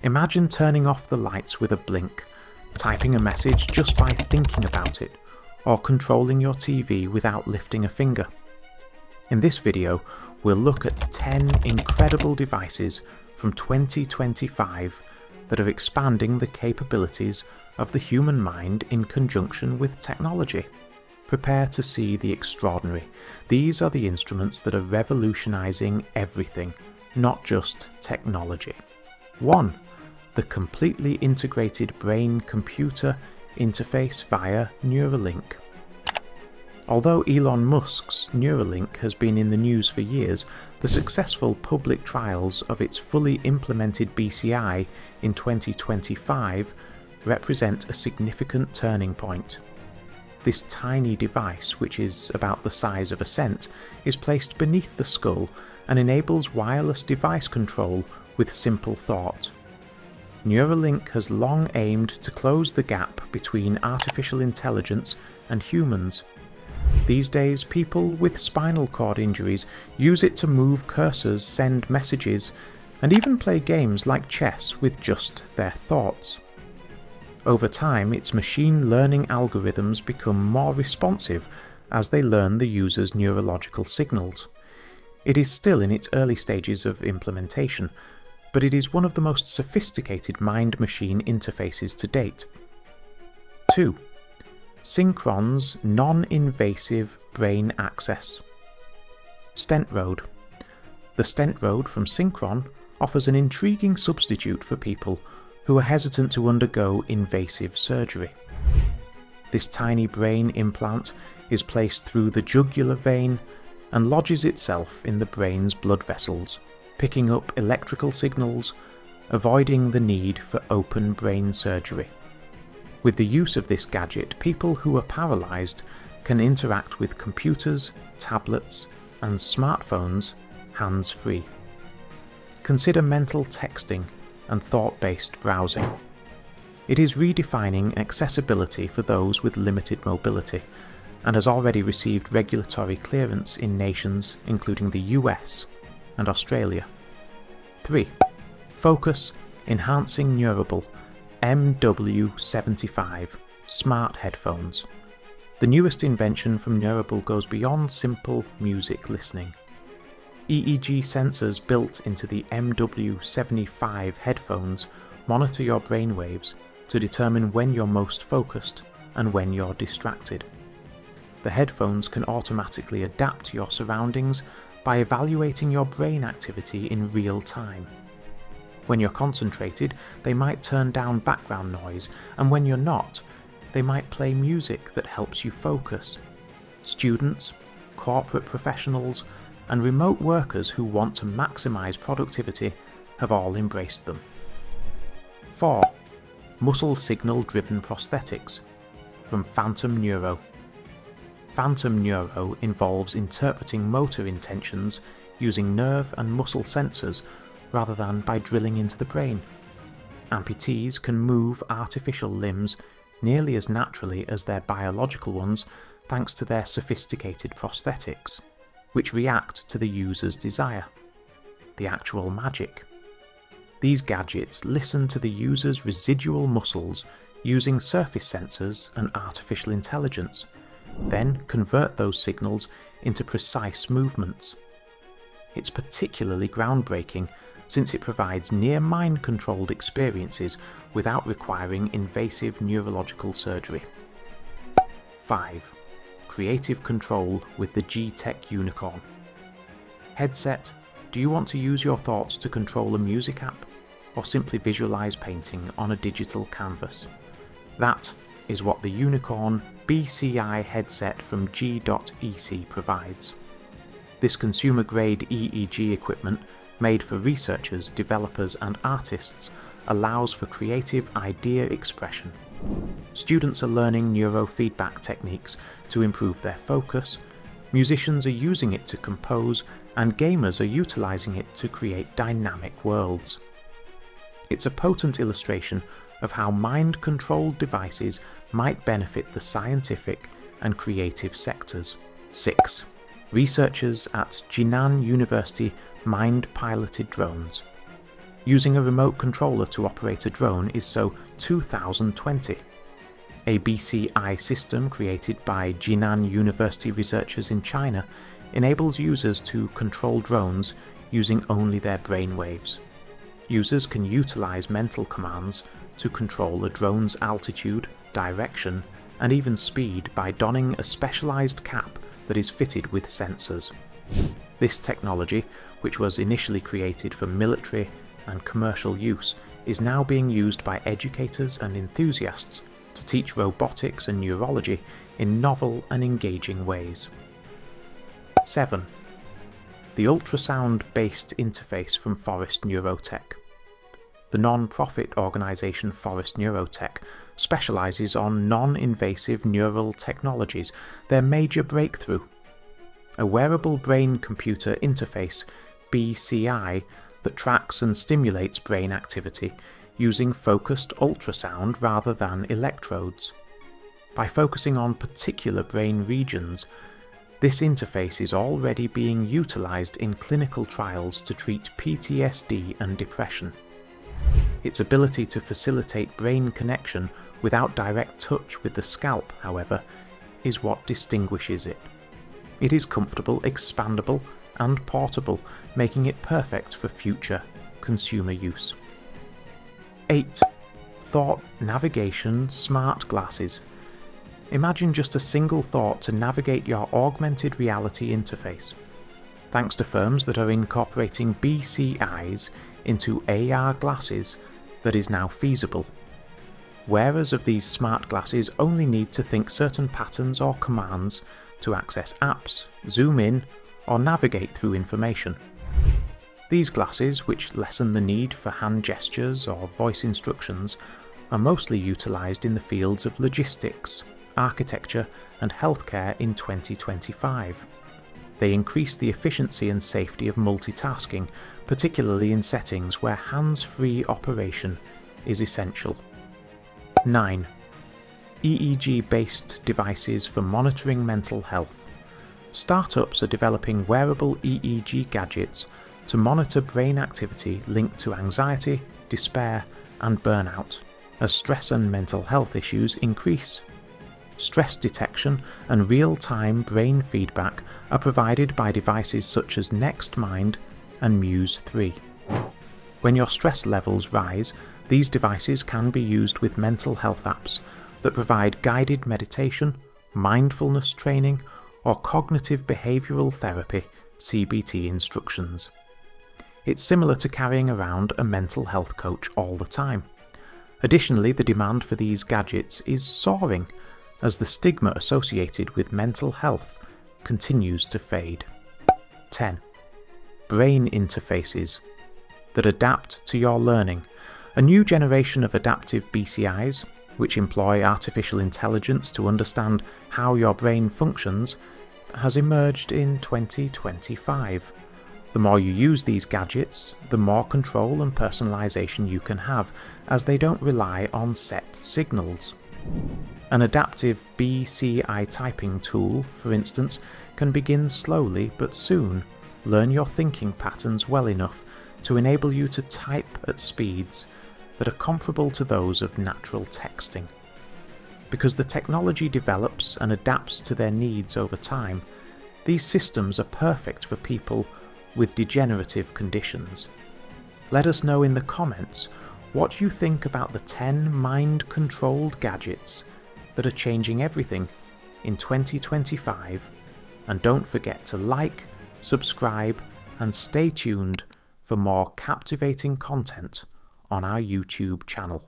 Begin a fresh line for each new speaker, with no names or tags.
Imagine turning off the lights with a blink, typing a message just by thinking about it, or controlling your TV without lifting a finger. In this video, we'll look at 10 incredible devices from 2025 that are expanding the capabilities of the human mind in conjunction with technology. Prepare to see the extraordinary. These are the instruments that are revolutionizing everything, not just technology. 1. The completely integrated brain-computer interface via Neuralink. Although Elon Musk's Neuralink has been in the news for years, the successful public trials of its fully implemented BCI in 2025 represent a significant turning point. This tiny device, which is about the size of a cent, is placed beneath the skull and enables wireless device control with simple thought. Neuralink has long aimed to close the gap between artificial intelligence and humans. These days, people with spinal cord injuries use it to move cursors, send messages, and even play games like chess with just their thoughts. Over time, its machine learning algorithms become more responsive as they learn the user's neurological signals. It is still in its early stages of implementation, but it is one of the most sophisticated mind-machine interfaces to date. 2. Synchron's non-invasive brain access. Stentrode. The Stentrode from Synchron offers an intriguing substitute for people who are hesitant to undergo invasive surgery. This tiny brain implant is placed through the jugular vein and lodges itself in the brain's blood vessels, picking up electrical signals, avoiding the need for open brain surgery. With the use of this gadget, people who are paralysed can interact with computers, tablets, and smartphones hands-free. Consider mental texting and thought-based browsing. It is redefining accessibility for those with limited mobility, and has already received regulatory clearance in nations including the US and Australia. 3. Focus Enhancing Neurable MW75 Smart Headphones. The newest invention from Neurable goes beyond simple music listening. EEG sensors built into the MW75 headphones monitor your brainwaves to determine when you're most focused and when you're distracted. The headphones can automatically adapt to your surroundings by evaluating your brain activity in real time. When you're concentrated, they might turn down background noise, and when you're not, they might play music that helps you focus. Students, corporate professionals, and remote workers who want to maximize productivity have all embraced them. 4. Muscle signal-driven prosthetics from Phantom Neuro. Phantom Neuro involves interpreting motor intentions using nerve and muscle sensors rather than by drilling into the brain. Amputees can move artificial limbs nearly as naturally as their biological ones thanks to their sophisticated prosthetics, which react to the user's desire. The actual magic. These gadgets listen to the user's residual muscles using surface sensors and artificial intelligence, then convert those signals into precise movements. It's particularly groundbreaking since it provides near mind-controlled experiences without requiring invasive neurological surgery. 5. Creative control with the G-Tech Unicorn. Headset, do you want to use your thoughts to control a music app, or simply visualize painting on a digital canvas? That is what the Unicorn BCI headset from G.EC provides. This consumer-grade EEG equipment, made for researchers, developers and artists, allows for creative idea expression. Students are learning neurofeedback techniques to improve their focus, musicians are using it to compose, and gamers are utilizing it to create dynamic worlds. It's a potent illustration of how mind-controlled devices might benefit the scientific and creative sectors. 6. Researchers at Jinan University mind-piloted drones. Using a remote controller to operate a drone is so 2020. A BCI system created by Jinan University researchers in China enables users to control drones using only their brainwaves. Users can utilize mental commands to control a drone's altitude, direction, and even speed by donning a specialized cap that is fitted with sensors. This technology, which was initially created for military and commercial use, is now being used by educators and enthusiasts to teach robotics and neurology in novel and engaging ways. 7. The ultrasound-based interface from Forest Neurotech. The non-profit organisation Forest Neurotech specialises on non-invasive neural technologies, their major breakthrough. A wearable brain-computer interface, BCI, that tracks and stimulates brain activity using focused ultrasound rather than electrodes. By focusing on particular brain regions, this interface is already being utilised in clinical trials to treat PTSD and depression. Its ability to facilitate brain connection without direct touch with the scalp, however, is what distinguishes it. It is comfortable, expandable, and portable, making it perfect for future consumer use. 8. Thought Navigation Smart Glasses. Imagine just a single thought to navigate your augmented reality interface. Thanks to firms that are incorporating BCIs into AR glasses, that is now feasible. Wearers of these smart glasses only need to think certain patterns or commands to access apps, zoom in, or navigate through information. These glasses, which lessen the need for hand gestures or voice instructions, are mostly utilised in the fields of logistics, architecture, and healthcare in 2025. They increase the efficiency and safety of multitasking, particularly in settings where hands-free operation is essential. 9. EEG-based devices for monitoring mental health. Startups are developing wearable EEG gadgets to monitor brain activity linked to anxiety, despair, and burnout, as stress and mental health issues increase. Stress detection and real-time brain feedback are provided by devices such as NextMind and Muse 3. When your stress levels rise, these devices can be used with mental health apps that provide guided meditation, mindfulness training, or cognitive behavioural therapy (CBT) instructions. It's similar to carrying around a mental health coach all the time. Additionally, the demand for these gadgets is soaring as the stigma associated with mental health continues to fade. 10. Brain interfaces that adapt to your learning. A new generation of adaptive BCIs, which employ artificial intelligence to understand how your brain functions, has emerged in 2025. The more you use these gadgets, the more control and personalization you can have, as they don't rely on set signals. An adaptive BCI typing tool, for instance, can begin slowly but soon learn your thinking patterns well enough to enable you to type at speeds that are comparable to those of natural texting. Because the technology develops and adapts to their needs over time, these systems are perfect for people with degenerative conditions. Let us know in the comments what you think about the 10 mind-controlled gadgets that are changing everything in 2025, and don't forget to like, subscribe, and stay tuned for more captivating content on our YouTube channel.